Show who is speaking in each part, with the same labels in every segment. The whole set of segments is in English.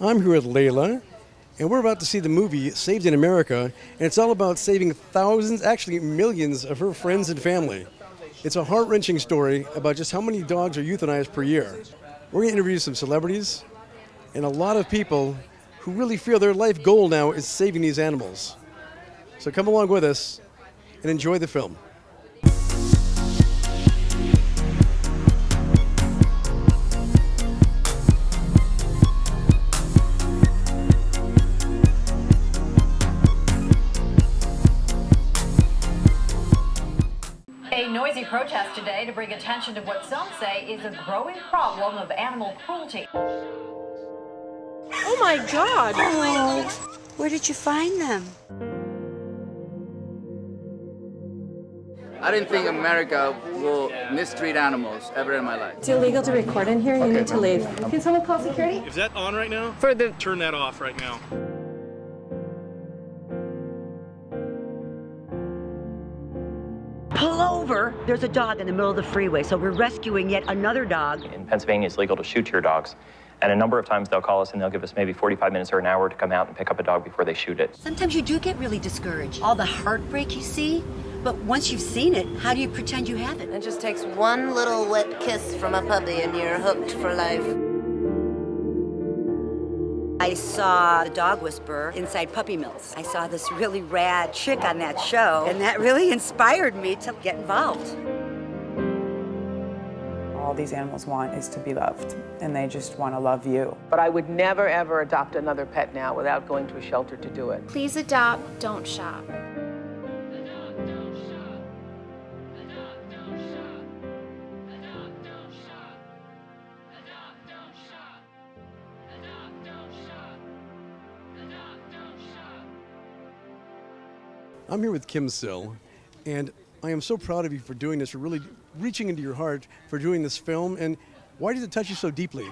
Speaker 1: I'm here with Layla, and we're about to see the movie Saved in America, and it's all about saving thousands, actually millions, of her friends and family. It's a heart-wrenching story about just how many dogs are euthanized per year. We're going to interview some celebrities and a lot of people who really feel their life goal now is saving these animals. So come along with us and enjoy the film.
Speaker 2: A noisy protest today to bring attention to what some say is a growing problem of animal cruelty.
Speaker 3: Oh my God!
Speaker 4: Oh, where did you find them?
Speaker 5: I didn't think America will mistreat animals ever in my life.
Speaker 3: It's illegal to record in here. You need to leave. Can someone call security?
Speaker 6: Is that on right now? Turn that off right now.
Speaker 7: Pull over! There's a dog in the middle of the freeway, so we're rescuing yet another dog.
Speaker 8: In Pennsylvania, it's legal to shoot your dogs. And a number of times they'll call us and they'll give us maybe 45 minutes or an hour to come out and pick up a dog before they shoot it.
Speaker 4: Sometimes you do get really discouraged. All the heartbreak you see, but once you've seen it, how do you pretend you haven't?
Speaker 9: It just takes one little wet kiss from a puppy and you're hooked for life.
Speaker 4: I saw the Dog Whisperer inside Puppy Mills. I saw this really rad chick on that show, and that really inspired me to get involved.
Speaker 10: All these animals want is to be loved, and they just want to love you.
Speaker 11: But I would never, ever adopt another pet now without going to a shelter to do it.
Speaker 12: Please adopt, don't shop.
Speaker 1: I'm here with Kim Sill, and I am so proud of you for doing this, for really reaching into your heart for doing this film. And why did it touch you so deeply?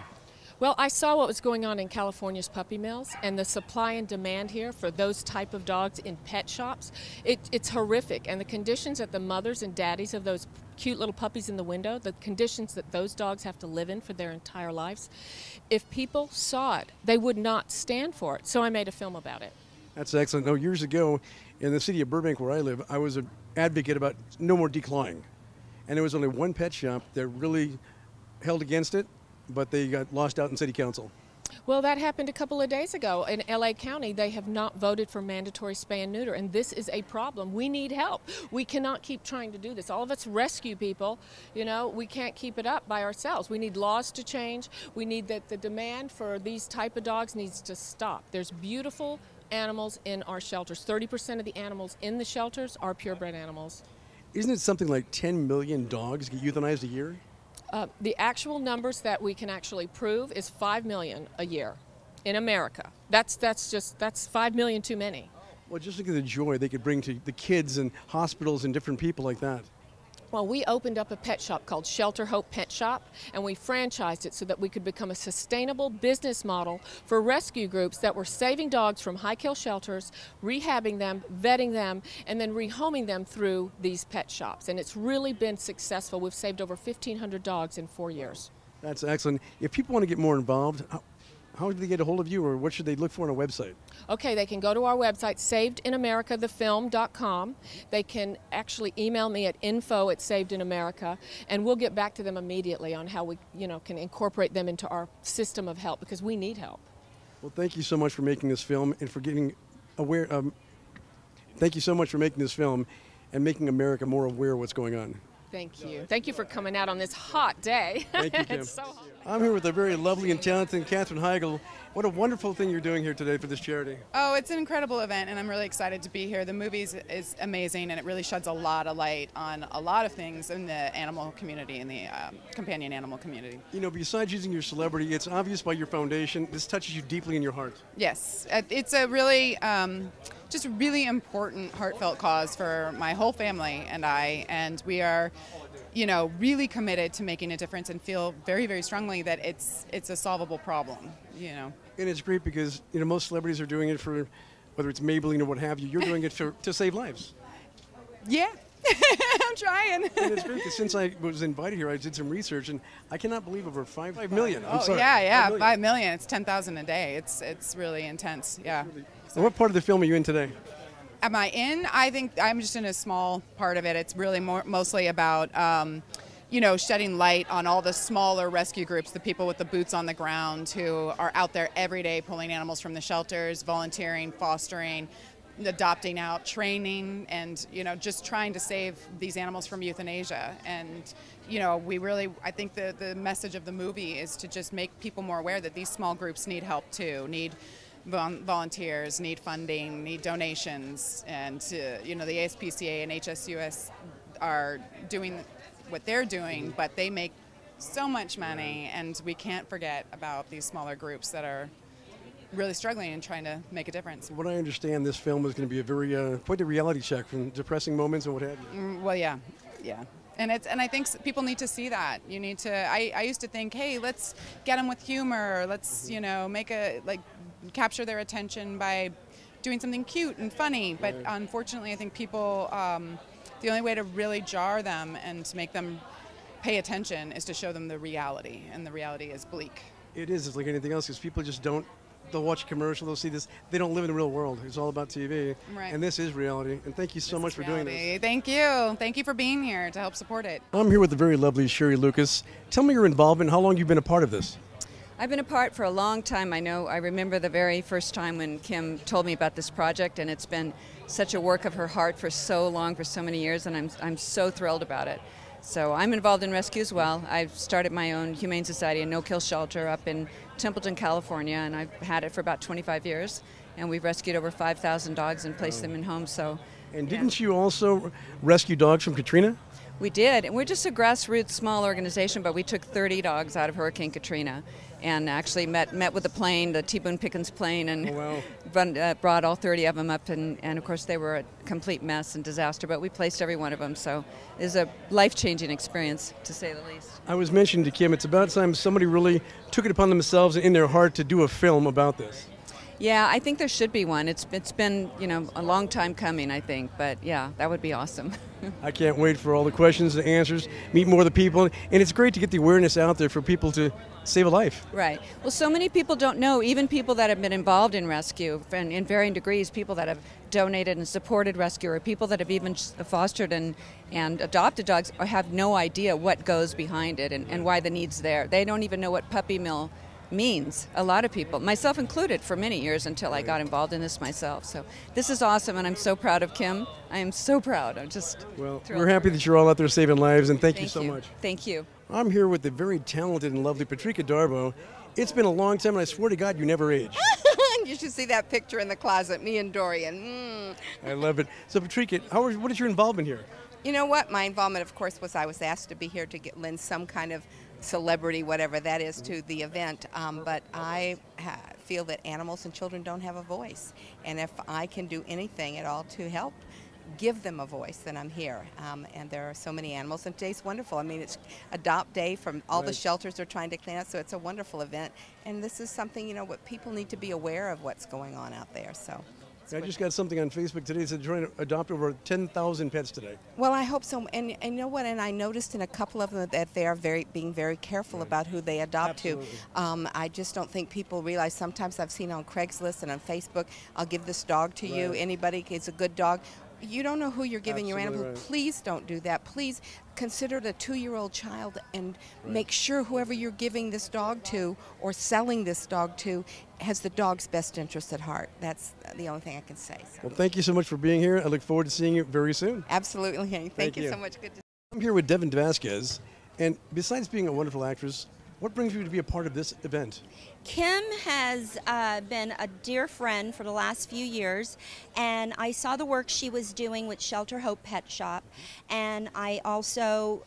Speaker 13: Well, I saw what was going on in California's puppy mills and the supply and demand here for those type of dogs in pet shops. It's horrific, and the conditions that the mothers and daddies of those cute little puppies in the window, the conditions that those dogs have to live in for their entire lives, if people saw it, they would not stand for it. So I made a film about it.
Speaker 1: That's excellent. No, years ago in the city of Burbank where I live, I was an advocate about no more declawing. And there was only one pet shop that really held against it, but they got lost out in city council.
Speaker 13: Well, that happened a couple of days ago. In LA County, they have not voted for mandatory spay and neuter, and this is a problem. We need help. We cannot keep trying to do this. All of us rescue people, you know, we can't keep it up by ourselves. We need laws to change. We need that the demand for these type of dogs needs to stop. There's beautiful animals in our shelters. 30% of the animals in the shelters are purebred animals.
Speaker 1: Isn't it something like 10 million dogs get euthanized a year?
Speaker 13: The actual numbers that we can actually prove is 5 million a year in America. That's 5 million too many.
Speaker 1: Well, just look at the joy they could bring to the kids and hospitals and different people like that.
Speaker 13: Well, we opened up a pet shop called Shelter Hope Pet Shop, and we franchised it so that we could become a sustainable business model for rescue groups that were saving dogs from high-kill shelters, rehabbing them, vetting them, and then rehoming them through these pet shops. And it's really been successful. We've saved over 1,500 dogs in 4 years.
Speaker 1: That's excellent. If people want to get more involved, how do they get a hold of you, or what should they look for on a website?
Speaker 13: Okay, they can go to our website, savedinamericathefilm.com. They can actually email me at info@savedinamerica, and we'll get back to them immediately on how we, can incorporate them into our system of help, because we need help.
Speaker 1: Well, thank you so much for making this film and for getting aware. Thank you so much for making this film and making America more aware of what's going on.
Speaker 13: Thank you. Thank you for coming out on this hot day.
Speaker 1: Thank you, Kim.
Speaker 13: It's so hot.
Speaker 1: I'm here with a very lovely and talented Katherine Heigl. What a wonderful thing you're doing here today for this charity.
Speaker 10: Oh, it's an incredible event, and I'm really excited to be here. The movie is amazing, and it really sheds a lot of light on a lot of things in the animal community, in the companion animal community.
Speaker 1: You know, besides using your celebrity, it's obvious by your foundation, this touches you deeply in your heart.
Speaker 10: Yes, it's a really, just a really important, heartfelt cause for my whole family and I, and we are, really committed to making a difference and feel very, very strongly that it's a solvable problem, And
Speaker 1: it's great because, most celebrities are doing it for, whether it's Maybelline or what have you, you're doing it to save lives.
Speaker 10: Yeah, I'm trying.
Speaker 1: And it's great because since I was invited here, I did some research, and I cannot believe over 5 million. I'm sorry.
Speaker 10: Yeah, 5 million. It's 10,000 a day. It's really intense. Yeah.
Speaker 1: And what part of the film are you in today?
Speaker 10: Am I in? I think I'm just in a small part of it. It's really mostly about, shedding light on all the smaller rescue groups, the people with the boots on the ground who are out there every day pulling animals from the shelters, volunteering, fostering, adopting out, training, and just trying to save these animals from euthanasia. And I think the message of the movie is to just make people more aware that these small groups need help too, need volunteers, need funding, need donations, and the ASPCA and HSUS are doing what they're doing, but they make so much money, and we can't forget about these smaller groups that are really struggling and trying to make a difference.
Speaker 1: What I understand, this film is going to be a very quite a reality check from depressing moments and what have you.
Speaker 10: Well, yeah. And I think people need to see that. You need to. I used to think, hey, let's get them with humor. Let's capture their attention by doing something cute and funny. But unfortunately, I think people, the only way to really jar them and to make them pay attention is to show them the reality, and the reality is bleak.
Speaker 1: It is. It's like anything else because people just don't. They'll watch a commercial, they'll see this. They don't live in the real world. It's all about TV.
Speaker 10: Right.
Speaker 1: And this is reality. And thank you so much for doing this.
Speaker 10: Thank you. Thank you for being here to help support it.
Speaker 1: I'm here with the very lovely Sherry Lucas. Tell me your involvement. How long you've been a part of this?
Speaker 14: I've been a part for a long time. I remember the very first time when Kim told me about this project, and it's been such a work of her heart for so long, for so many years, and I'm so thrilled about it. So I'm involved in rescue as well. I've started my own Humane Society and no-kill shelter up in Templeton, California, and I've had it for about 25 years. And we've rescued over 5,000 dogs and placed them in homes.
Speaker 1: And didn't you also rescue dogs from Katrina?
Speaker 14: We did, and we're just a grassroots small organization, but we took 30 dogs out of Hurricane Katrina and actually met with the plane, the T. Boone Pickens plane, and brought all 30 of them up, and of course they were a complete mess and disaster, but we placed every one of them, so it was a life-changing experience, to say the least.
Speaker 1: I was mentioning to Kim, it's about time somebody really took it upon themselves in their heart to do a film about this.
Speaker 14: Yeah, I think there should be one. It's been, a long time coming, I think, but yeah, that would be awesome.
Speaker 1: I can't wait for all the questions, the answers, meet more of the people, and it's great to get the awareness out there for people to save a life.
Speaker 14: Right. Well, so many people don't know, even people that have been involved in rescue, and in varying degrees, people that have donated and supported rescue, or people that have even fostered and adopted dogs have no idea what goes behind it and why the need's there. They don't even know what puppy mill means. A lot of people, myself included, for many years until I got involved in this myself. So this is awesome, and I'm so proud of Kim. I am so proud. I'm just thrilled.
Speaker 1: We're happy that you're all out there saving lives, and thank you so much.
Speaker 14: Thank you.
Speaker 1: I'm here with the very talented and lovely Patrika Darbo. It's been a long time, and I swear to God, you never age.
Speaker 15: You should see that picture in the closet, me and Dorian.
Speaker 1: I love it. So Patrika, what is your involvement here?
Speaker 15: You know what? My involvement, of course, was I was asked to be here to lend some kind of celebrity, whatever that is, to the event. But I feel that animals and children don't have a voice. And if I can do anything at all to help give them a voice, then I'm here. And there are so many animals, and today's wonderful. I mean, it's Adopt Day from all the shelters are trying to clean up, so it's a wonderful event. And this is something, what people need to be aware of what's going on out there. So.
Speaker 1: I just got something on Facebook today that said trying to adopt over 10,000 pets today.
Speaker 15: Well, I hope so. And you know what? And I noticed in a couple of them that they are being very careful about who they adopt to. I just don't think people realize. Sometimes I've seen on Craigslist and on Facebook, I'll give this dog to you. Anybody, it's a good dog. You don't know who you're giving your animal. Please don't do that. Please consider it a 2-year-old child and make sure whoever you're giving this dog to or selling this dog to has the dog's best interest at heart. That's the only thing I can say. So.
Speaker 1: Well, thank you so much for being here. I look forward to seeing you very soon.
Speaker 15: Absolutely. Thank you so much. Good to
Speaker 1: I'm here with Devin Vasquez, and besides being a wonderful actress, what brings you to be a part of this event?
Speaker 16: Kim has been a dear friend for the last few years, and I saw the work she was doing with Shelter Hope Pet Shop, and I also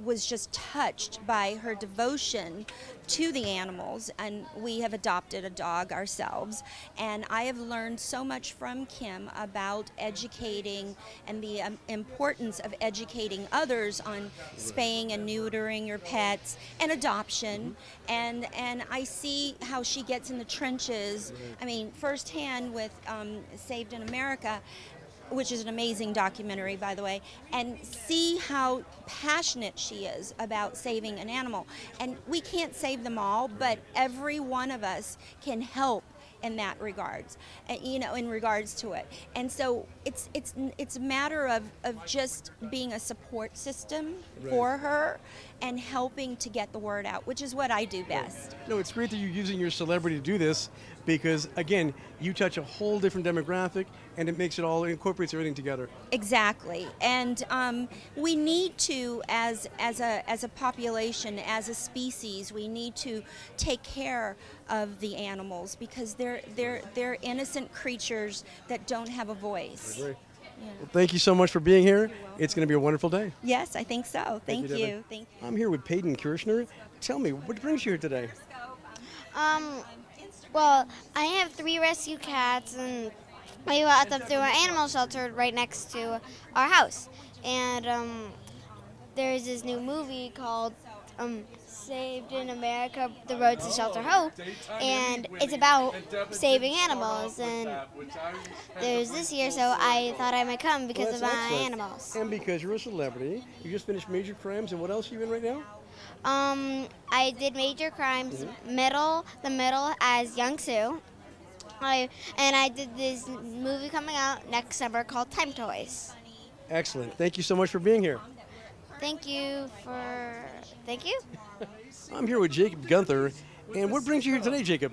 Speaker 16: was just touched by her devotion to the animals, and we have adopted a dog ourselves, and I have learned so much from Kim about educating and the importance of educating others on spaying and neutering your pets and adoption, and I see how she gets in the trenches, I mean, firsthand with Saved in America. which is an amazing documentary, by the way, and see how passionate she is about saving an animal. And we can't save them all, but every one of us can help in that regards, you know, in regards to it. And so it's a matter of just being a support system for her and helping to get the word out, which is what I do best.
Speaker 1: No, it's great that you're using your celebrity to do this because, again, you touch a whole different demographic and it makes it all, it incorporates everything together.
Speaker 16: Exactly. And we need to, as a population, as a species, we need to take care of the animals because they're innocent creatures that don't have a voice.
Speaker 1: I agree. Well, thank you so much for being here. It's going to be a wonderful day.
Speaker 16: Yes, I think so. Thank you. Thank you.
Speaker 1: I'm here with Peyton Kirshner. Tell me, what brings you here today?
Speaker 17: Well, I have 3 rescue cats, and we got them through an animal shelter right next to our house. And there's this new movie called Saved in America, The Road to Shelter Hope, and it's about saving animals. And there's this year, so I thought I might come because of my animals.
Speaker 1: And because you're a celebrity, you just finished Major Crimes, and what else are you in right now?
Speaker 17: I did Major Crimes, the middle as Young Sue. And I did this movie coming out next summer called Time Toys.
Speaker 1: Excellent. Thank you so much for being here.
Speaker 17: Thank you.
Speaker 1: I'm here with Jacob Gunther. And what brings you here today, Jacob?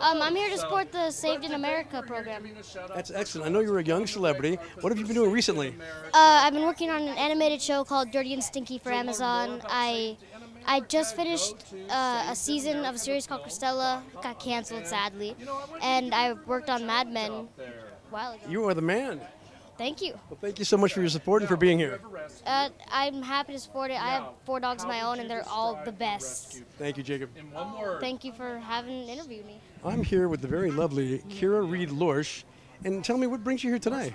Speaker 18: I'm here to support the Saved in America program.
Speaker 1: That's excellent. I know you're a young celebrity. What have you been doing recently?
Speaker 18: I've been working on an animated show called Dirty and Stinky for Amazon. I just finished a season of a series called Cristela. It got canceled, sadly. And I worked on Mad Men a while ago.
Speaker 1: You are the man.
Speaker 18: Thank you.
Speaker 1: Well, thank you so much for your support and for being here.
Speaker 18: I'm happy to support it. I have 4 dogs of my own, and they're all the best.
Speaker 1: Thank you, Jacob.
Speaker 18: Thank you for having interviewed me.
Speaker 1: I'm here with the very lovely Kira Reed Lorsch. And tell me, what brings you here today?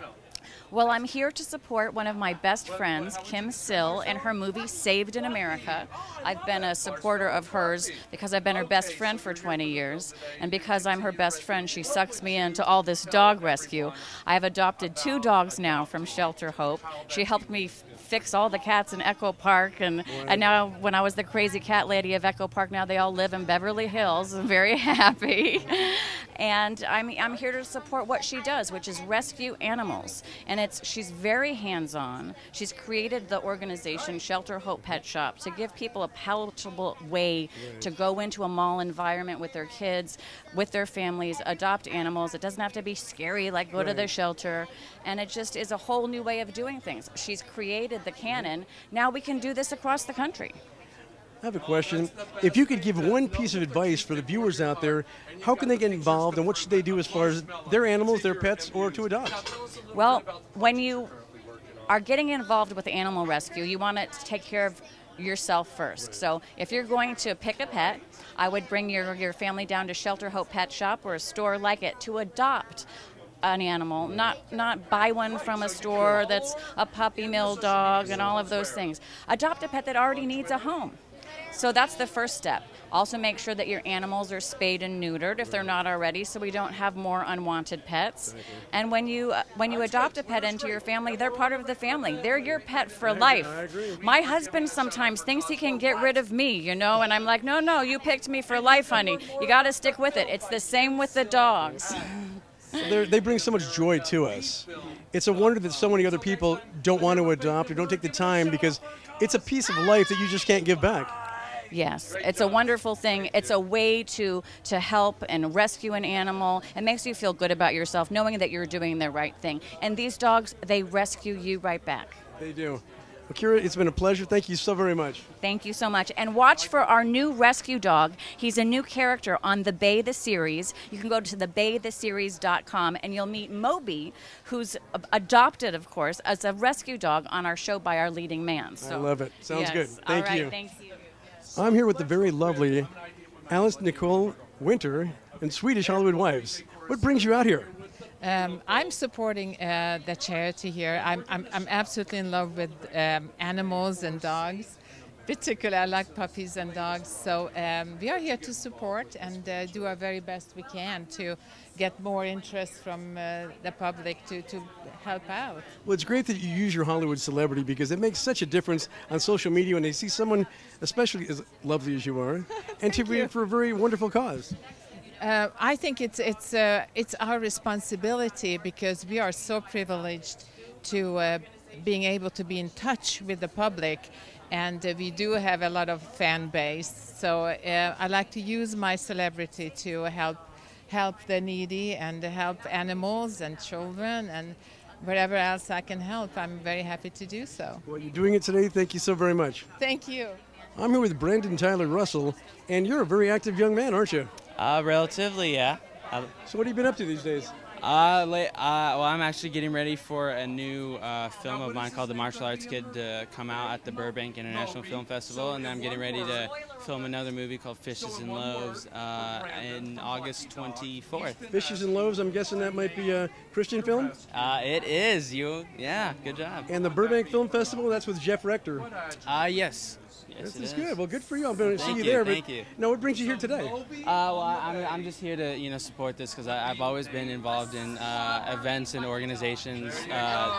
Speaker 19: Well, I'm here to support one of my best friends, Kim Sill, in her movie Saved in America. I've been a supporter of hers because I've been her best friend for 20 years. And because I'm her best friend, she sucks me into all this dog rescue. I have adopted 2 dogs now from Shelter Hope. She helped me fix all the cats in Echo Park, and now when I was the crazy cat lady of Echo Park, now they all live in Beverly Hills. I'm very happy. And I'm here to support what she does, which is rescue animals. And she's very hands-on. She's created the organization Shelter Hope Pet Shop to give people a palatable way to go into a mall environment with their kids, with their families, adopt animals. It doesn't have to be scary like go to the shelter. And it just is a whole new way of doing things. She's created the canon. Now we can do this across the country.
Speaker 1: I have a question. If you could give one piece of advice for the viewers out there, how can they get involved and what should they do as far as their animals, their pets, or to adopt?
Speaker 19: Well, when you are getting involved with animal rescue, you want to take care of yourself first. So if you're going to pick a pet, I would bring your family down to Shelter Hope Pet Shop or a store like it to adopt an animal, not buy one from a store that's a puppy mill dog and all of those things. Adopt a pet that already needs a home. So that's the first step. Also make sure that your animals are spayed and neutered if they're not already, so we don't have more unwanted pets. And when you adopt a pet into your family, they're part of the family. They're your pet for life. My husband sometimes thinks he can get rid of me, you know, and I'm like, no, you picked me for life, honey. You got to stick with it. It's the same with the dogs.
Speaker 1: They bring so much joy to us. It's a wonder that so many other people don't want to adopt or don't take the time because it's a piece of life that you just can't give back.
Speaker 19: Yes, it's a wonderful thing. It's a way to help and rescue an animal. It makes you feel good about yourself, knowing that you're doing the right thing. And these dogs, they rescue you right back.
Speaker 1: They do. Well, Kira, it's been a pleasure. Thank you so very much.
Speaker 19: Thank you so much. And watch for our new rescue dog. He's a new character on The Bay the Series. You can go to thebaytheseries.com and you'll meet Moby, who's adopted, of course, as a rescue dog on our show by our leading man. So,
Speaker 1: I love it. Sounds good. Thank you.
Speaker 19: Thank you.
Speaker 1: I'm here with the very lovely Alice Nicole Winter and Swedish Hollywood Wives. What brings you out here?
Speaker 20: I'm supporting the charity here. I'm absolutely in love with animals and dogs particular, I like puppies and dogs. So we are here to support and do our very best we can to get more interest from the public to help out.
Speaker 1: Well, it's great that you use your Hollywood celebrity because it makes such a difference on social media when they see someone, especially as lovely as you are, and to be for a very wonderful cause.
Speaker 20: I think it's our responsibility because we are so privileged to being able to be in touch with the public, and we do have a lot of fan base. So I like to use my celebrity to help the needy and help animals and children and wherever else I can help. I'm very happy to do so.
Speaker 1: Well, you're doing it today. Thank you so very much.
Speaker 20: Thank you.
Speaker 1: I'm here with Brandon Tyler Russell, and you're a very active young man, aren't you?
Speaker 21: Relatively, yeah.
Speaker 1: So what have you been up to these days?
Speaker 21: Well, I'm actually getting ready for a new film of mine called The Martial Arts Kid to come out at the Burbank International Film Festival, and then I'm getting ready to film another movie called Fishes and Loaves in August 24th.
Speaker 1: Fishes and Loaves, I'm guessing that might be a Christian film?
Speaker 21: It is. Yeah, good job.
Speaker 1: And the Burbank Film Festival, that's with Jeff Rector.
Speaker 21: Yes.
Speaker 1: This is good. Well, good for you. I'm going to see you there.
Speaker 21: Thank you.
Speaker 1: Now, what brings you here today?
Speaker 21: Well, I'm just here to support this because I've always been involved in events and organizations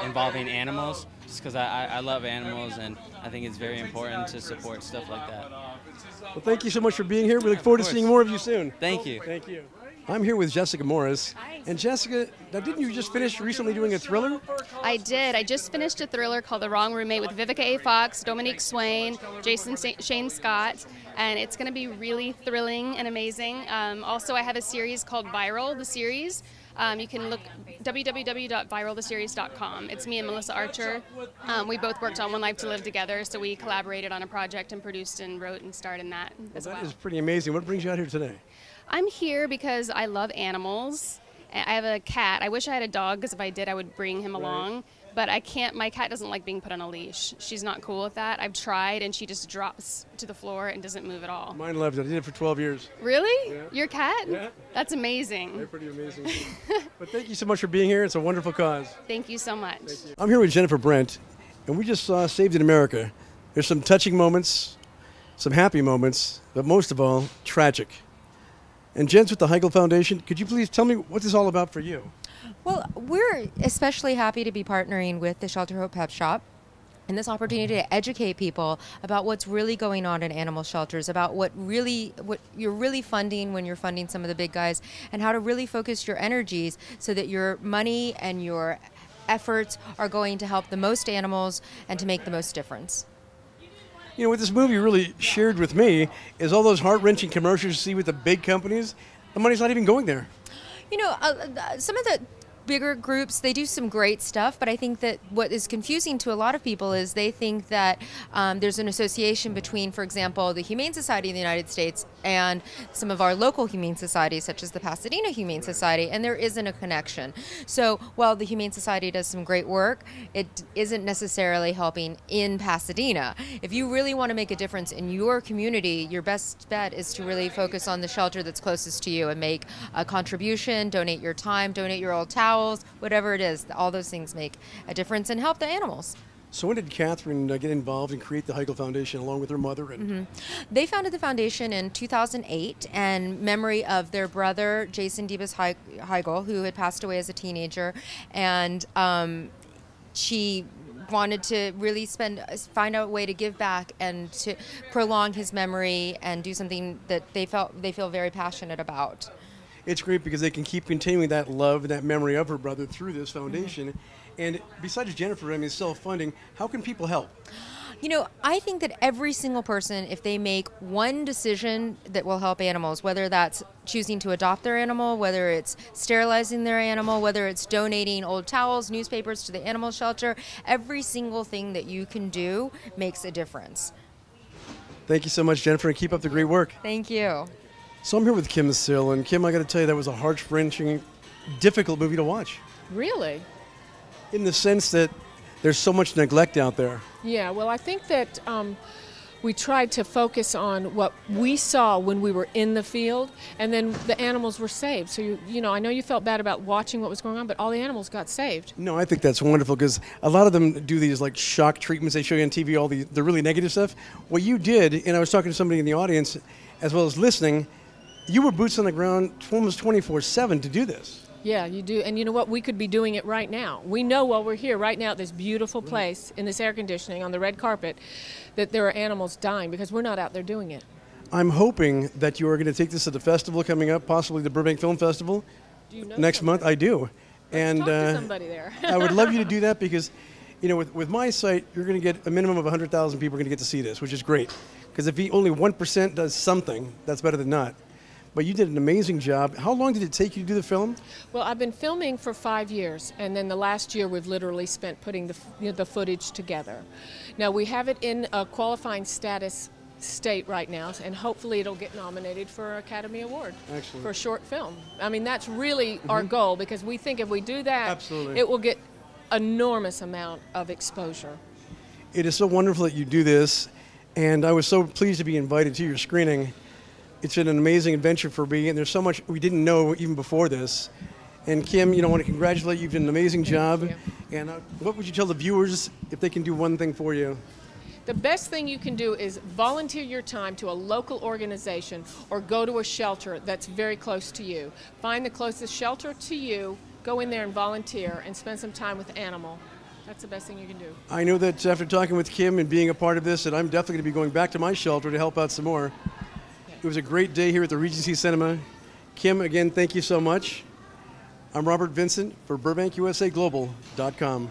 Speaker 21: involving animals, just because I love animals and I think it's very important to support stuff like that.
Speaker 1: Well, thank you so much for being here. We look forward to seeing more of you soon.
Speaker 21: Thank you.
Speaker 1: Thank you. I'm here with Jessica Morris. Hi. And Jessica, now didn't you just finish recently doing a thriller?
Speaker 3: I did. I just finished a thriller called The Wrong Roommate with Vivica A. Fox, Dominique Swain, Jason Shane Scott, and it's going to be really thrilling and amazing. Also, I have a series called Viral, the series. You can look www.viraltheseries.com. It's me and Melissa Archer. We both worked on One Life to Live together, so we collaborated on a project and produced and wrote and starred in that as well.
Speaker 1: That is pretty amazing. What brings you out here today?
Speaker 3: I'm here because I love animals. I have a cat. I wish I had a dog because if I did, I would bring him along. But I can't. My cat doesn't like being put on a leash. She's not cool with that. I've tried, and she just drops to the floor and doesn't move at all.
Speaker 1: Mine loved it. I did it for 12 years.
Speaker 3: Really?
Speaker 1: Yeah.
Speaker 3: Your cat?
Speaker 1: Yeah.
Speaker 3: That's amazing.
Speaker 1: They're pretty amazing. But thank you so much for being here. It's a wonderful cause.
Speaker 3: Thank you so much.
Speaker 1: I'm here with Jennifer Brent, and we just saw Saved in America. There's some touching moments, some happy moments, but most of all, tragic. And Jens with the Heigl Foundation, could you please tell me what this is all about for you?
Speaker 22: Well, we're especially happy to be partnering with the Shelter Hope Pet Shop and this opportunity to educate people about what's really going on in animal shelters, about what you're really funding when you're funding some of the big guys, and how to really focus your energies so that your money and your efforts are going to help the most animals and to make the most difference.
Speaker 1: You know, what this movie really shared with me is all those heart-wrenching commercials you see with the big companies. The money's not even going there.
Speaker 22: You know, some of the bigger groups, they do some great stuff, but I think that what is confusing to a lot of people is they think that there's an association between, for example, the Humane Society in the United States and some of our local humane societies, such as the Pasadena Humane Society, and there isn't a connection. So while the Humane Society does some great work, it isn't necessarily helping in Pasadena. If you really want to make a difference in your community, your best bet is to really focus on the shelter that's closest to you and make a contribution, donate your time, donate your old towels, whatever it is. All those things make a difference and help the animals.
Speaker 1: So when did Catherine get involved and create the Heigl Foundation along with her mother? And
Speaker 22: They founded the foundation in 2008 in memory of their brother, Jason Debus Heigl, who had passed away as a teenager. And she wanted to really find out a way to give back and to prolong his memory and do something that they feel very passionate about.
Speaker 1: It's great because they can keep continuing that love and that memory of her brother through this foundation. And besides Jennifer, I mean, self-funding, how can people help?
Speaker 22: You know, I think that every single person, if they make one decision that will help animals, whether that's choosing to adopt their animal, whether it's sterilizing their animal, whether it's donating old towels, newspapers to the animal shelter, every single thing that you can do makes a difference.
Speaker 1: Thank you so much, Jennifer, and keep up the great work.
Speaker 22: Thank you.
Speaker 1: So I'm here with Kim Sill, and Kim, I got to tell you, that was a heart-wrenching, difficult movie to watch.
Speaker 13: Really?
Speaker 1: In the sense that there's so much neglect out there.
Speaker 13: Yeah, well, I think that we tried to focus on what we saw when we were in the field, and then the animals were saved. So, you know, I know you felt bad about watching what was going on, but all the animals got saved.
Speaker 1: No, I think that's wonderful because a lot of them do these like shock treatments they show you on TV, all the really negative stuff. What you did, and I was talking to somebody in the audience as well as listening, you were boots on the ground almost 24/7 to do this.
Speaker 13: Yeah, you do. And you know what? We could be doing it right now. We know while we're here right now at this beautiful place in this air conditioning on the red carpet that there are animals dying because we're not out there doing it.
Speaker 1: I'm hoping that you are going to take this to the festival coming up, possibly the Burbank Film Festival
Speaker 13: Do you know
Speaker 1: next month. I do.
Speaker 13: Let's talk to somebody there.
Speaker 1: I would love you to do that because, you know, with my site, you're going to get a minimum of 100,000 people are going to get to see this, which is great. Because if only 1% does something, that's better than not. But you did an amazing job. How long did it take you to do the film?
Speaker 13: Well, I've been filming for 5 years, and then the last year we've literally spent putting the footage together. Now, we have it in a qualifying status state right now, and hopefully it'll get nominated for an Academy Award for a short film. I mean, that's really our goal, because we think if we do that, it will get enormous amount of exposure.
Speaker 1: It is so wonderful that you do this, and I was so pleased to be invited to your screening. It's been an amazing adventure for me, and there's so much we didn't know even before this. And Kim, you know, I want to congratulate you. You've done an amazing job. And what would you tell the viewers if they can do one thing for you?
Speaker 13: The best thing you can do is volunteer your time to a local organization or go to a shelter that's very close to you. Find the closest shelter to you, go in there and volunteer and spend some time with the animal. That's the best thing you can do.
Speaker 1: I know that after talking with Kim and being a part of this, that I'm definitely going to be going back to my shelter to help out some more. It was a great day here at the Regency Cinema. Kim, again, thank you so much. I'm Robert Vincent for BurbankUSAGlobal.com.